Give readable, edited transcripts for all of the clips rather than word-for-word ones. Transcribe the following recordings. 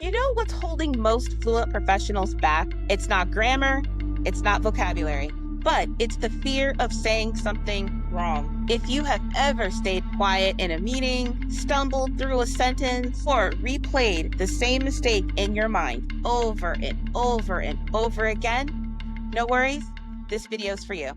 You know what's holding most fluent professionals back? It's not grammar, it's not vocabulary, but it's the fear of saying something wrong. If you have ever stayed quiet in a meeting, stumbled through a sentence, or replayed the same mistake in your mind over and over and over again, no worries, this video's for you.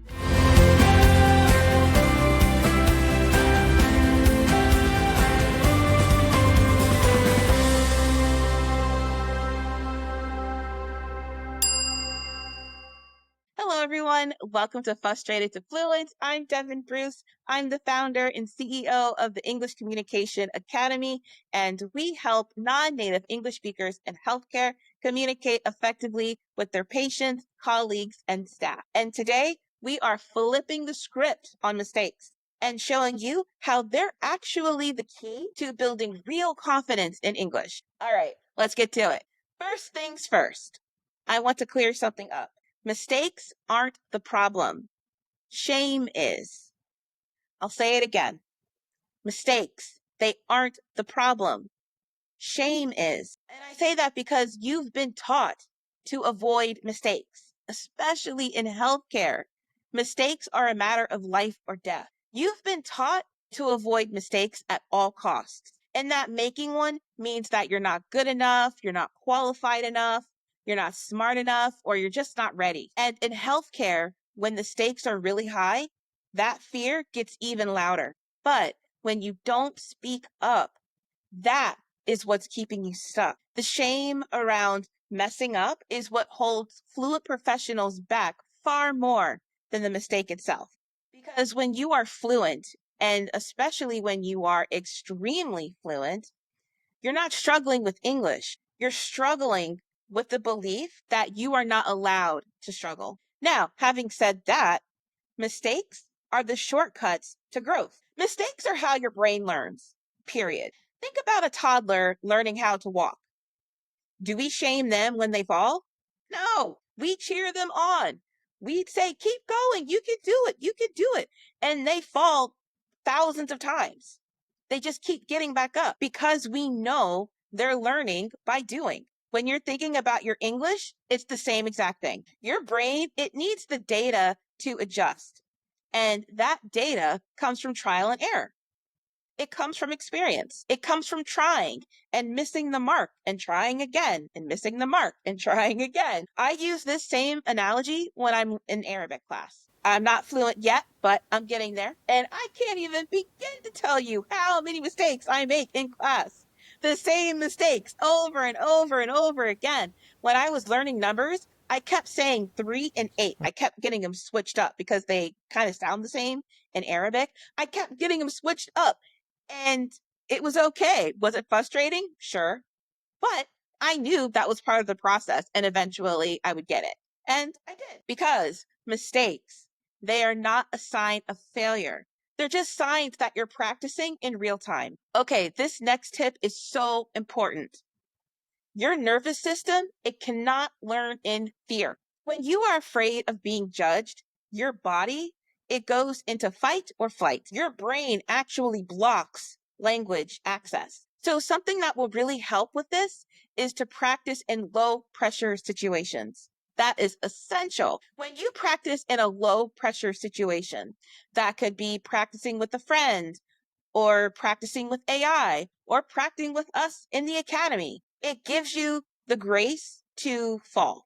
Hello, everyone. Welcome to Frustrated to Fluent. I'm Devin Bruce. I'm the founder and CEO of the English Communication Academy, and we help non-native English speakers in healthcare communicate effectively with their patients, colleagues, and staff. And today, we are flipping the script on mistakes and showing you how they're actually the key to building real confidence in English. All right, let's get to it. First things first, I want to clear something up. Mistakes aren't the problem. Shame is. I'll say it again. Mistakes, they aren't the problem. Shame is. And I say that because you've been taught to avoid mistakes, especially in healthcare. Mistakes are a matter of life or death. You've been taught to avoid mistakes at all costs. And that making one means that you're not good enough, you're not qualified enough, you're not smart enough, or you're just not ready. And in healthcare, when the stakes are really high, that fear gets even louder. But when you don't speak up, that is what's keeping you stuck. The shame around messing up is what holds fluent professionals back far more than the mistake itself. Because when you are fluent, and especially when you are extremely fluent, you're not struggling with English. You're struggling with the belief that you are not allowed to struggle. Now, having said that, mistakes are the shortcuts to growth. Mistakes are how your brain learns, period. Think about a toddler learning how to walk. Do we shame them when they fall? No, we cheer them on. We'd say, keep going. You can do it. You can do it. And they fall thousands of times. They just keep getting back up because we know they're learning by doing. When you're thinking about your English, it's the same exact thing. Your brain, it needs the data to adjust. And that data comes from trial and error. It comes from experience. It comes from trying and missing the mark and trying again and missing the mark and trying again. I use this same analogy when I'm in Arabic class. I'm not fluent yet, but I'm getting there. And I can't even begin to tell you how many mistakes I make in class. The same mistakes over and over and over again. When I was learning numbers, I kept saying 3 and 8. I kept getting them switched up because they kind of sound the same in Arabic. I kept getting them switched up. And it was okay. Was it frustrating? Sure. But I knew that was part of the process and eventually I would get it. And I did. Because mistakes, they are not a sign of failure. They're just signs that you're practicing in real time. Okay, this next tip is so important. Your nervous system, it cannot learn in fear. When you are afraid of being judged, your body, it goes into fight or flight. Your brain actually blocks language access. So something that will really help with this is to practice in low pressure situations. That is essential. When you practice in a low pressure situation, that could be practicing with a friend, or practicing with AI, or practicing with us in the academy. It gives you the grace to fall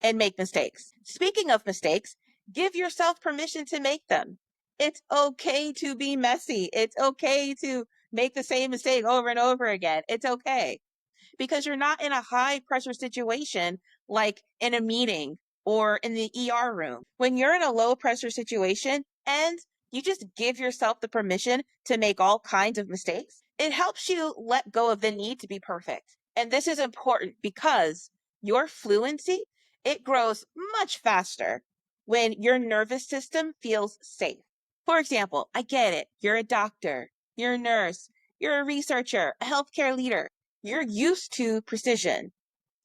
and make mistakes. Speaking of mistakes, give yourself permission to make them. It's okay to be messy. It's okay to make the same mistake over and over again. It's okay because you're not in a high pressure situation like in a meeting or in the ER room. When you're in a low pressure situation and you just give yourself the permission to make all kinds of mistakes, it helps you let go of the need to be perfect. And this is important because your fluency, it grows much faster when your nervous system feels safe. For example, I get it. You're a doctor, you're a nurse, you're a researcher, a healthcare leader. You're used to precision.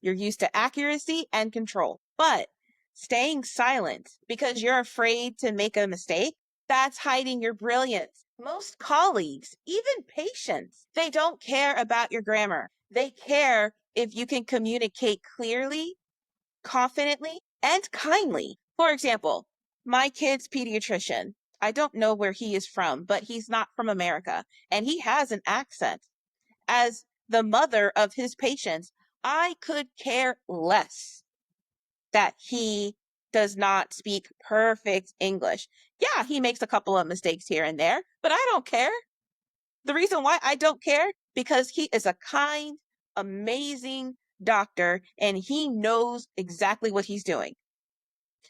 You're used to accuracy and control. But staying silent because you're afraid to make a mistake, that's hiding your brilliance. Most colleagues, even patients, they don't care about your grammar. They care if you can communicate clearly, confidently, and kindly. For example, my kid's pediatrician, I don't know where he is from, but he's not from America, and he has an accent. As the mother of his patients, I could care less that he does not speak perfect English. Yeah, he makes a couple of mistakes here and there, but I don't care. The reason why I don't care, because he is a kind, amazing doctor and he knows exactly what he's doing.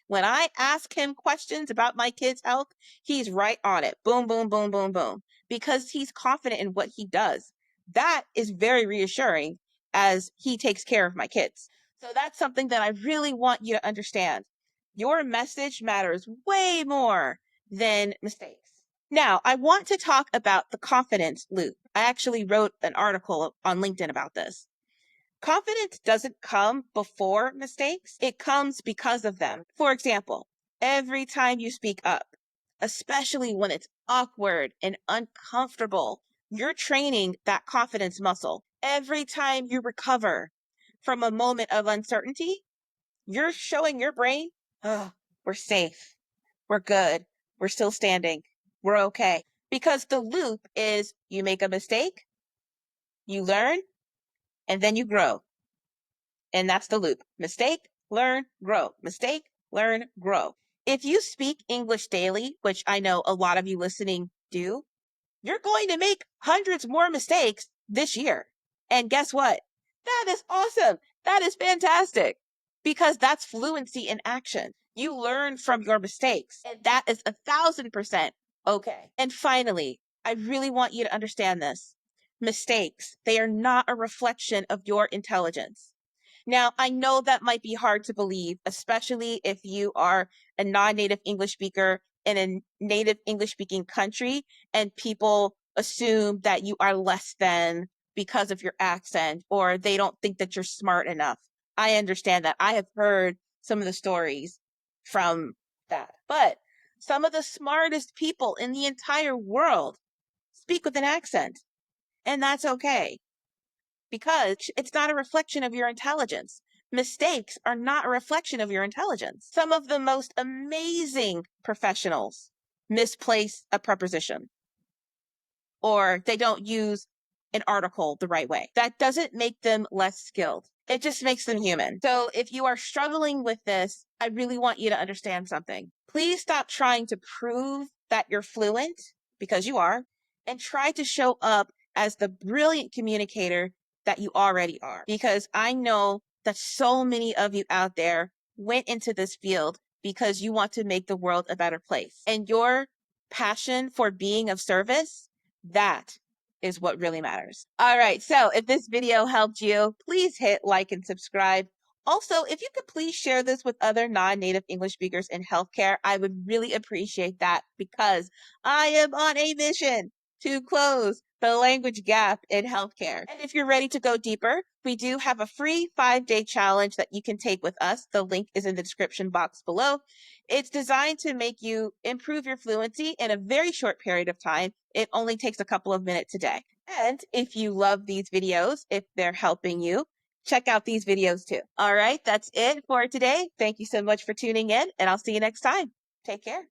When I ask him questions about my kid's health, he's right on it. Boom, boom, boom, boom, boom. Because he's confident in what he does. That is very reassuring as he takes care of my kids. So that's something that I really want you to understand. Your message matters way more than mistakes. Now, I want to talk about the confidence loop. I actually wrote an article on LinkedIn about this. Confidence doesn't come before mistakes, it comes because of them. For example, every time you speak up, especially when it's awkward and uncomfortable, you're training that confidence muscle. Every time you recover from a moment of uncertainty, you're showing your brain, oh, we're safe, we're good, we're still standing, we're okay. Because the loop is you make a mistake, you learn, and then you grow. And that's the loop. Mistake, learn, grow. Mistake, learn, grow. If you speak English daily, which I know a lot of you listening do, you're going to make hundreds more mistakes this year. And guess what? That is awesome. That is fantastic because that's fluency in action. You learn from your mistakes, and that is 1,000% okay. And finally, I really want you to understand this. Mistakes, they are not a reflection of your intelligence. Now, I know that might be hard to believe, especially if you are a non-native English speaker in a native English speaking country and people assume that you are less than because of your accent or they don't think that you're smart enough. I understand that. I have heard some of the stories from that. But some of the smartest people in the entire world speak with an accent, and that's okay because it's not a reflection of your intelligence. Mistakes are not a reflection of your intelligence. Some of the most amazing professionals misplace a preposition or they don't use an article the right way. That doesn't make them less skilled. It just makes them human. So if you are struggling with this, I really want you to understand something. Please stop trying to prove that you're fluent, because you are, and try to show up as the brilliant communicator that you already are. Because I know that so many of you out there went into this field because you want to make the world a better place. And your passion for being of service, that is what really matters. All right, so if this video helped you, please hit like and subscribe. Also, if you could please share this with other non-native English speakers in healthcare, I would really appreciate that because I am on a mission to close the language gap in healthcare. And if you're ready to go deeper, we do have a free 5-day challenge that you can take with us. The link is in the description box below. It's designed to make you improve your fluency in a very short period of time. It only takes a couple of minutes a day. And if you love these videos, if they're helping you, check out these videos too. All right, that's it for today. Thank you so much for tuning in, and I'll see you next time. Take care.